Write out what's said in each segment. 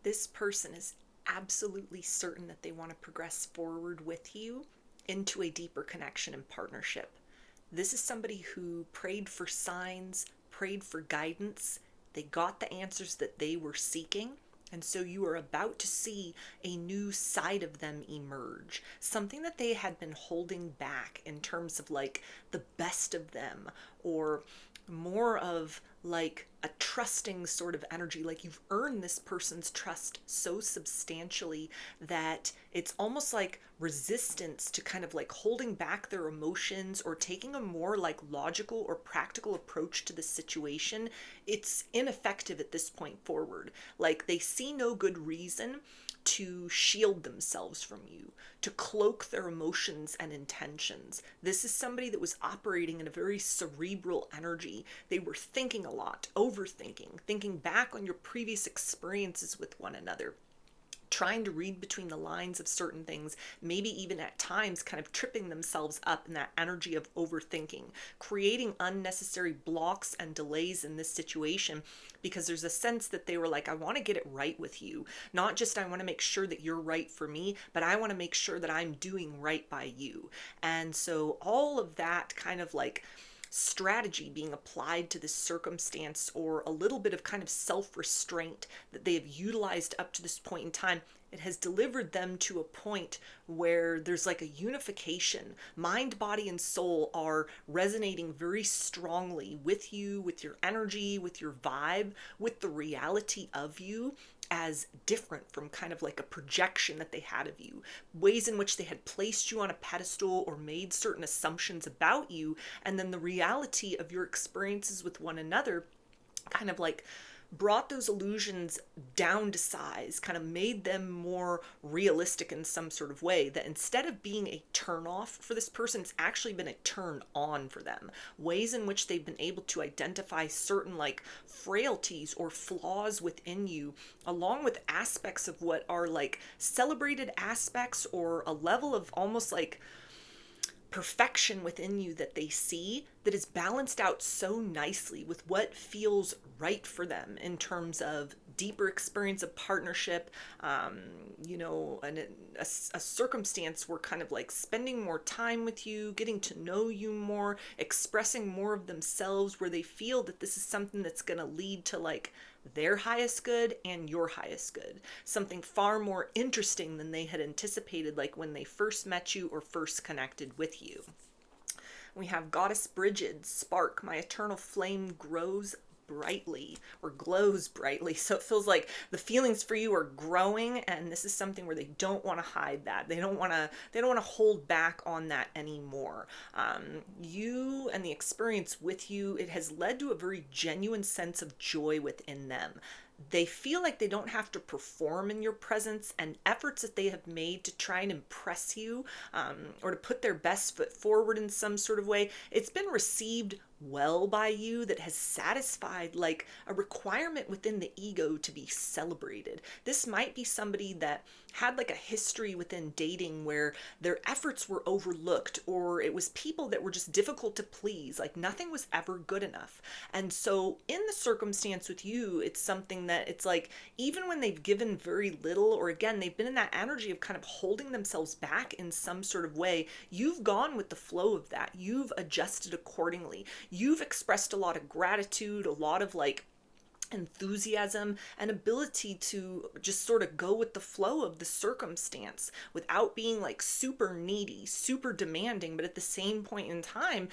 This person is absolutely certain that they want to progress forward with you into a deeper connection and partnership. This is somebody who prayed for signs, prayed for guidance. They got the answers that they were seeking. And so you are about to see a new side of them emerge, something that they had been holding back in terms of like the best of them, or more of like a trusting sort of energy. Like you've earned this person's trust so substantially that it's almost like resistance to kind of like holding back their emotions or taking a more like logical or practical approach to the situation. It's ineffective at this point forward. Like they see no good reason to shield themselves from you, to cloak their emotions and intentions. This is somebody that was operating in a very cerebral energy. They were thinking a lot, overthinking, thinking back on your previous experiences with one another, trying to read between the lines of certain things, maybe even at times kind of tripping themselves up in that energy of overthinking, creating unnecessary blocks and delays in this situation because there's a sense that they were like, I want to get it right with you. Not just I want to make sure that you're right for me, but I want to make sure that I'm doing right by you. And so all of that kind of like strategy being applied to this circumstance, or a little bit of kind of self-restraint that they have utilized up to this point in time, it has delivered them to a point where there's like a unification. Mind, body, and soul are resonating very strongly with you, with your energy, with your vibe, with the reality of you as different from kind of like a projection that they had of you, ways in which they had placed you on a pedestal or made certain assumptions about you, and then the reality of your experiences with one another kind of like brought those illusions down to size, kind of made them more realistic in some sort of way, that instead of being a turn off for this person, it's actually been a turn on for them. Ways in which they've been able to identify certain like frailties or flaws within you, along with aspects of what are like celebrated aspects or a level of almost like perfection within you that they see, that is balanced out so nicely with what feels right for them in terms of deeper experience of partnership, and a circumstance where kind of like spending more time with you, getting to know you more, expressing more of themselves, where they feel that this is something that's going to lead to like their highest good and your highest good. Something far more interesting than they had anticipated, like when they first met you or first connected with you. We have Goddess Brigid, spark, my eternal flame grows brightly or glows brightly. So it feels like the feelings for you are growing, and this is something where they don't want to hide that. They don't want to hold back on that anymore. You and the experience with you, it has led to a very genuine sense of joy within them. They feel like they don't have to perform in your presence, and efforts that they have made to try and impress you, or to put their best foot forward in some sort of way, it's been received well by you, that has satisfied like a requirement within the ego to be celebrated. This might be somebody that had like a history within dating where their efforts were overlooked, or it was people that were just difficult to please, like nothing was ever good enough. And so in the circumstance with you, it's something that it's like, even when they've given very little, or again, they've been in that energy of kind of holding themselves back in some sort of way, you've gone with the flow of that. You've adjusted accordingly. You've expressed a lot of gratitude, a lot of like enthusiasm, and ability to just sort of go with the flow of the circumstance without being like super needy, super demanding, but at the same point in time,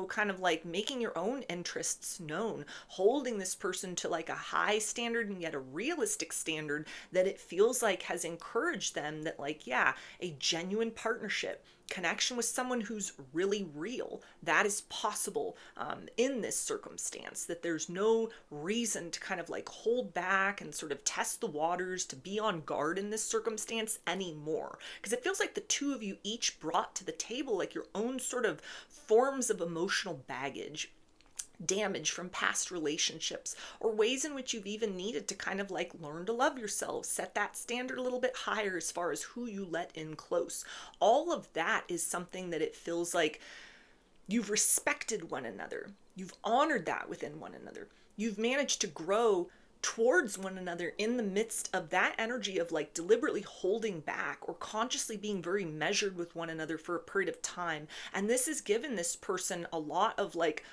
kind of like making your own interests known, holding this person to like a high standard and yet a realistic standard that it feels like has encouraged them that like, yeah, a genuine partnership, connection with someone who's really real, that is possible in this circumstance, that there's no reason to kind of like hold back and sort of test the waters, to be on guard in this circumstance anymore. Because it feels like the two of you each brought to the table like your own sort of forms of emotional baggage, damage from past relationships, or ways in which you've even needed to kind of like learn to love yourself, set that standard a little bit higher as far as who you let in close. All of that is something that it feels like you've respected one another. You've honored that within one another. You've managed to grow towards one another in the midst of that energy of like deliberately holding back or consciously being very measured with one another for a period of time. And this has given this person a lot of like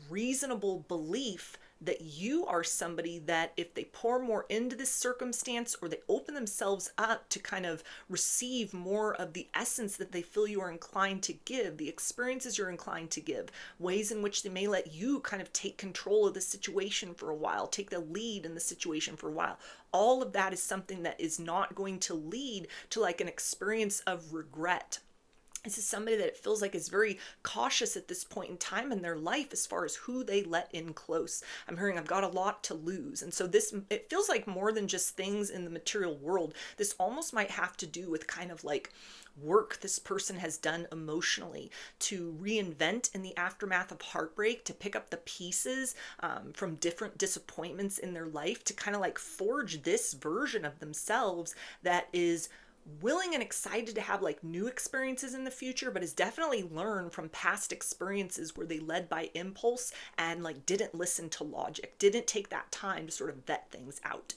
reasonable belief that you are somebody that if they pour more into this circumstance or they open themselves up to kind of receive more of the essence that they feel you are inclined to give, the experiences you're inclined to give, ways in which they may let you kind of take control of the situation for a while, take the lead in the situation for a while. All of that is something that is not going to lead to like an experience of regret. This is somebody that it feels like is very cautious at this point in time in their life as far as who they let in close. I'm hearing I've got a lot to lose. And so this, it feels like more than just things in the material world. This almost might have to do with kind of like work this person has done emotionally to reinvent in the aftermath of heartbreak, to pick up the pieces from different disappointments in their life, to kind of like forge this version of themselves that is willing and excited to have like new experiences in the future, but has definitely learned from past experiences where they led by impulse and like didn't listen to logic, didn't take that time to sort of vet things out.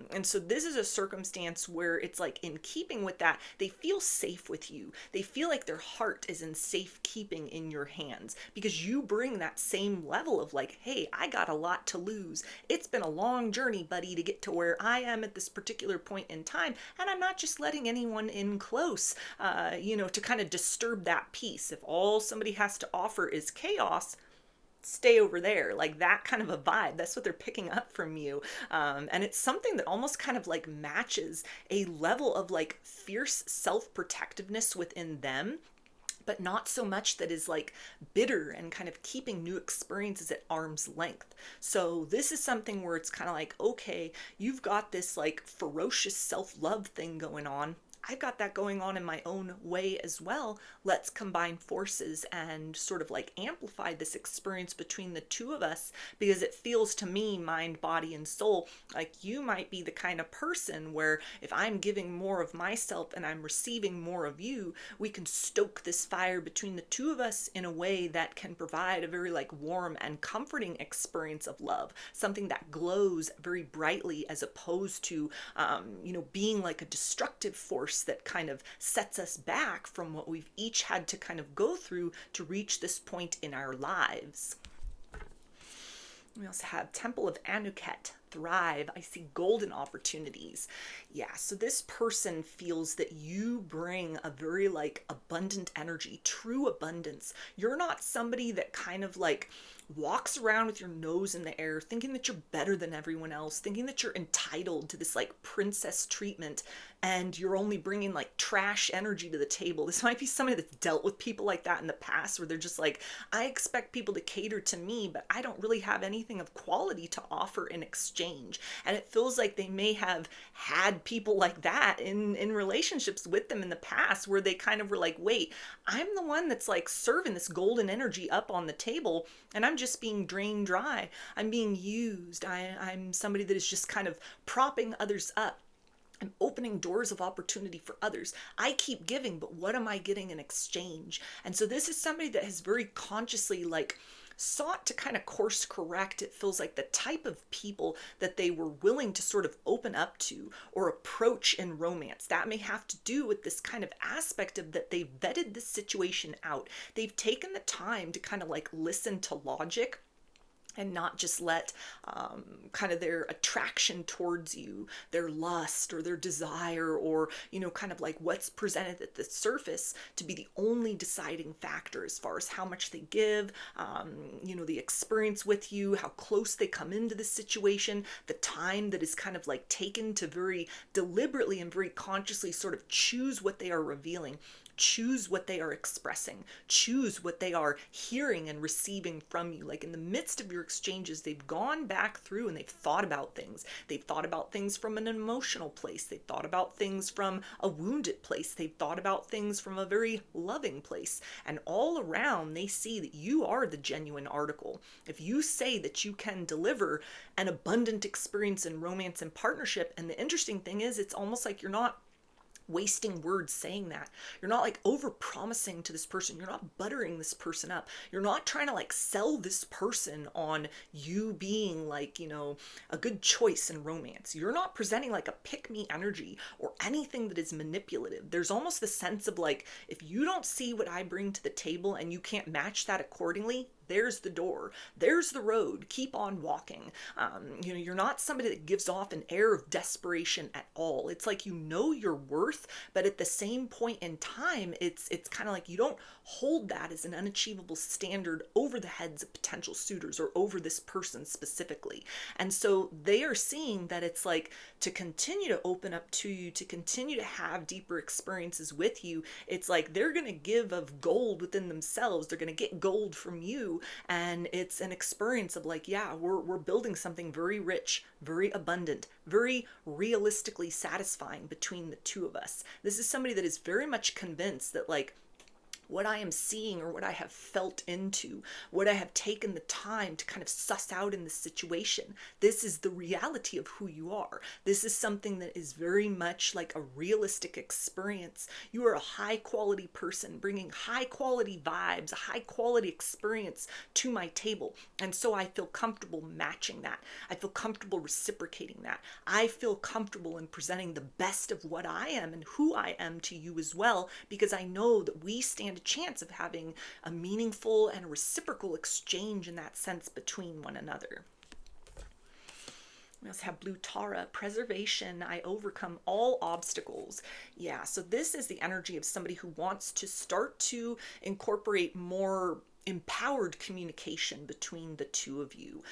And so this is a circumstance where it's like in keeping with that, they feel safe with you. They feel like their heart is in safekeeping in your hands because you bring that same level of like, hey, I got a lot to lose. It's been a long journey, buddy, to get to where I am at this particular point in time. And I'm not just letting anyone in close, to kind of disturb that peace. If all somebody has to offer is chaos, stay over there. Like that kind of a vibe. That's what they're picking up from you. And it's something that almost kind of like matches a level of like fierce self-protectiveness within them, but not so much that is like bitter and kind of keeping new experiences at arm's length. So this is something where it's kind of like, okay, you've got this like ferocious self-love thing going on. I've got that going on in my own way as well. Let's combine forces and sort of like amplify this experience between the two of us, because it feels to me, mind, body, and soul, like you might be the kind of person where if I'm giving more of myself and I'm receiving more of you, we can stoke this fire between the two of us in a way that can provide a very like warm and comforting experience of love, something that glows very brightly as opposed to, being like a destructive force that kind of sets us back from what we've each had to kind of go through to reach this point in our lives. We also have Temple of Anuket, thrive. I see golden opportunities. Yeah, so this person feels that you bring a very like abundant energy, true abundance. You're not somebody that kind of like walks around with your nose in the air, thinking that you're better than everyone else, thinking that you're entitled to this like princess treatment, and you're only bringing like trash energy to the table. This might be somebody that's dealt with people like that in the past, where they're just like, I expect people to cater to me, but I don't really have anything of quality to offer in exchange. And it feels like they may have had people like that in relationships with them in the past, where they kind of were like, wait, I'm the one that's like serving this golden energy up on the table, and I'm just being drained dry. I'm being used. I'm somebody that is just kind of propping others up. I'm opening doors of opportunity for others. I keep giving, but what am I getting in exchange? And so this is somebody that has very consciously like sought to kind of course correct, it feels like, the type of people that they were willing to sort of open up to or approach in romance. That may have to do with this kind of aspect of that they've vetted this situation out. They've taken the time to kind of like listen to logic and not just let kind of their attraction towards you, their lust or their desire, or, kind of like what's presented at the surface to be the only deciding factor as far as how much they give, the experience with you, how close they come into the situation, the time that is kind of like taken to very deliberately and very consciously sort of choose what they are revealing. Choose what they are expressing, choose what they are hearing and receiving from you. Like in the midst of your exchanges, they've gone back through and they've thought about things. They've thought about things from an emotional place. They've thought about things from a wounded place. They've thought about things from a very loving place. And all around, they see that you are the genuine article. If you say that you can deliver an abundant experience in romance and partnership, and the interesting thing is, it's almost like you're not wasting words saying that. You're not like over promising to this person. You're not buttering this person up. You're not trying to like sell this person on you being like, a good choice in romance. You're not presenting like a pick me energy or anything that is manipulative. There's almost the sense of like, if you don't see what I bring to the table and you can't match that accordingly, there's the door, there's the road, keep on walking. You're not somebody that gives off an air of desperation at all. It's like, your worth, but at the same point in time, it's kind of like you don't hold that as an unachievable standard over the heads of potential suitors or over this person specifically. And so they are seeing that it's like, to continue to open up to you, to continue to have deeper experiences with you, it's like they're going to give of gold within themselves. They're going to get gold from you. And it's an experience of like, yeah, we're building something very rich, very abundant, very realistically satisfying between the two of us. This is somebody that is very much convinced that like, what I am seeing or what I have felt into, what I have taken the time to kind of suss out in this situation, this is the reality of who you are. This is something that is very much like a realistic experience. You are a high quality person bringing high quality vibes, a high quality experience to my table. And so I feel comfortable matching that. I feel comfortable reciprocating that. I feel comfortable in presenting the best of what I am and who I am to you as well, because I know that we stand a chance of having a meaningful and a reciprocal exchange in that sense between one another. We also have Blue Tara, preservation. I overcome all obstacles. Yeah, so this is the energy of somebody who wants to start to incorporate more empowered communication between the two of you.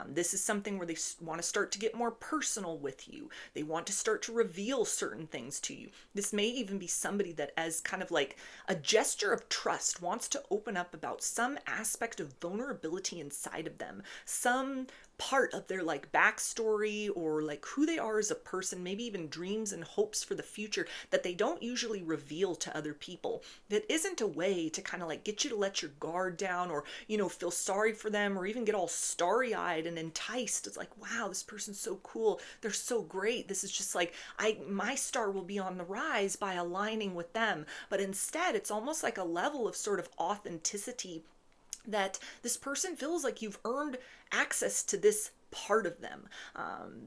This is something where they want to start to get more personal with you. They want to start to reveal certain things to you. This may even be somebody that, as kind of like a gesture of trust, wants to open up about some aspect of vulnerability inside of them, some part of their like backstory or like who they are as a person, maybe even dreams and hopes for the future that they don't usually reveal to other people. That isn't a way to kind of like get you to let your guard down or, feel sorry for them or even get all starry-eyed and enticed. It's like, wow, this person's so cool. They're so great. This is just like, my star will be on the rise by aligning with them. But instead, it's almost like a level of sort of authenticity that this person feels like you've earned access to this part of them,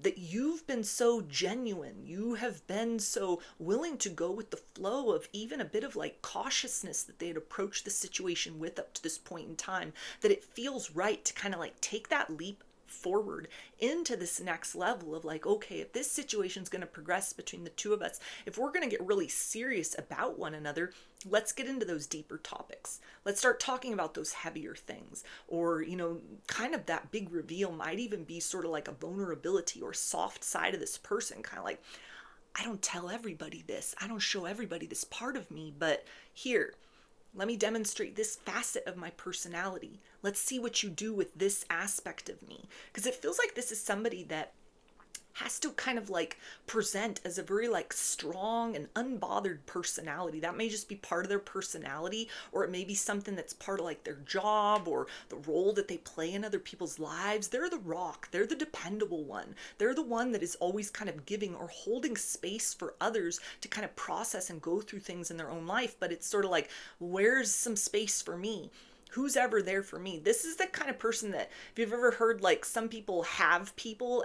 that you've been so genuine, you have been so willing to go with the flow of even a bit of like cautiousness that they had approached the situation with up to this point in time, that it feels right to kind of like take that leap forward into this next level of like, okay, if this situation is going to progress between the two of us, if we're going to get really serious about one another, let's get into those deeper topics. Let's start talking about those heavier things. Or, kind of that big reveal might even be sort of like a vulnerability or soft side of this person, kind of like, I don't tell everybody this. I don't show everybody this part of me, but here, let me demonstrate this facet of my personality. Let's see what you do with this aspect of me. Because it feels like this is somebody that has to kind of like present as a very like strong and unbothered personality. That may just be part of their personality, or it may be something that's part of like their job or the role that they play in other people's lives. They're the rock. They're the dependable one. They're the one that is always kind of giving or holding space for others to kind of process and go through things in their own life. But it's sort of like, where's some space for me? Who's ever there for me? This is the kind of person that, if you've ever heard like some people have people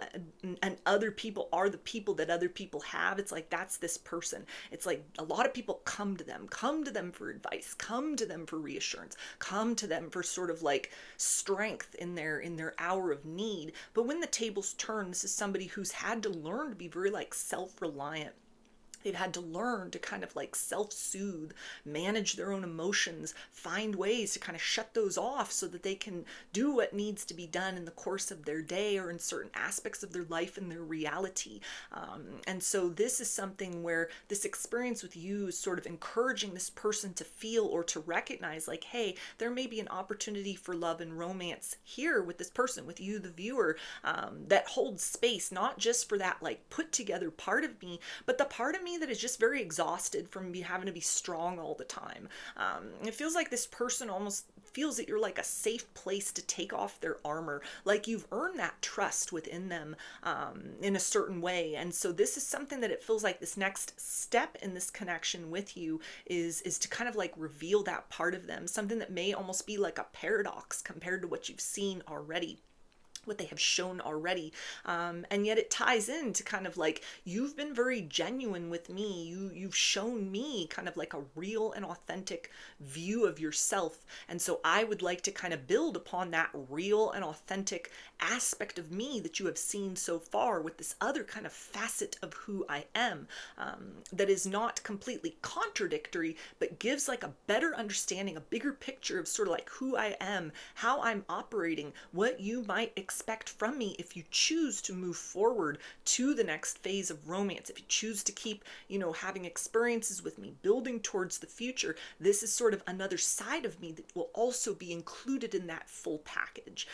and other people are the people that other people have, it's like, that's this person. It's like a lot of people come to them for advice, come to them for reassurance, come to them for sort of like strength in their hour of need. But when the tables turn, this is somebody who's had to learn to be very like self-reliant. They've had to learn to kind of like self-soothe, manage their own emotions, find ways to kind of shut those off so that they can do what needs to be done in the course of their day or in certain aspects of their life and their reality. And so this is something where this experience with you is sort of encouraging this person to feel or to recognize like, hey, there may be an opportunity for love and romance here with this person, with you, the viewer, that holds space, not just for that like put together part of me, but the part of me me that is just very exhausted from having to be strong all the time. It feels like this person almost feels that you're like a safe place to take off their armor, like you've earned that trust within them in a certain way. And so this is something that it feels like this next step in this connection with you is to kind of like reveal that part of them, something that may almost be like a paradox compared to what you've seen already, what they have shown already. And yet it ties into kind of like, you've been very genuine with me. You've shown me kind of like a real and authentic view of yourself. And so I would like to kind of build upon that real and authentic aspect of me that you have seen so far with this other kind of facet of who I am, that is not completely contradictory, but gives like a better understanding, a bigger picture of sort of like who I am, how I'm operating, what you might expect from me if you choose to move forward to the next phase of romance. If you choose to keep, having experiences with me, building towards the future, this is sort of another side of me that will also be included in that full package.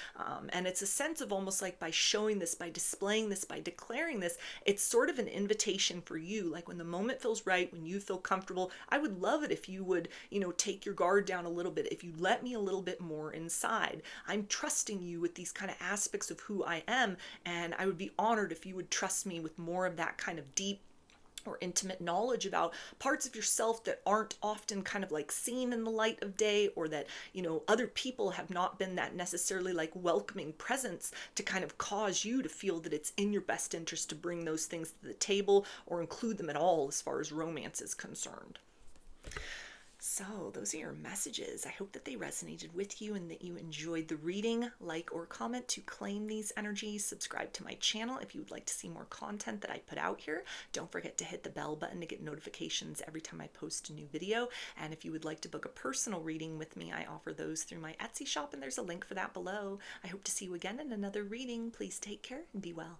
And it's a sense of almost like, by showing this, by displaying this, by declaring this, it's sort of an invitation for you. Like, when the moment feels right, when you feel comfortable, I would love it if you would, take your guard down a little bit. If you let me a little bit more inside, I'm trusting you with these kind of aspects of who I am, and I would be honored if you would trust me with more of that kind of deep or intimate knowledge about parts of yourself that aren't often kind of like seen in the light of day, or that, other people have not been that necessarily like welcoming presence to kind of cause you to feel that it's in your best interest to bring those things to the table or include them at all as far as romance is concerned. So those are your messages. I hope that they resonated with you and that you enjoyed the reading. Like or comment to claim these energies. Subscribe to my channel if you would like to see more content that I put out here. Don't forget to hit the bell button to get notifications every time I post a new video. And if you would like to book a personal reading with me, I offer those through my Etsy shop, and there's a link for that below. I hope to see you again in another reading. Please take care and be well.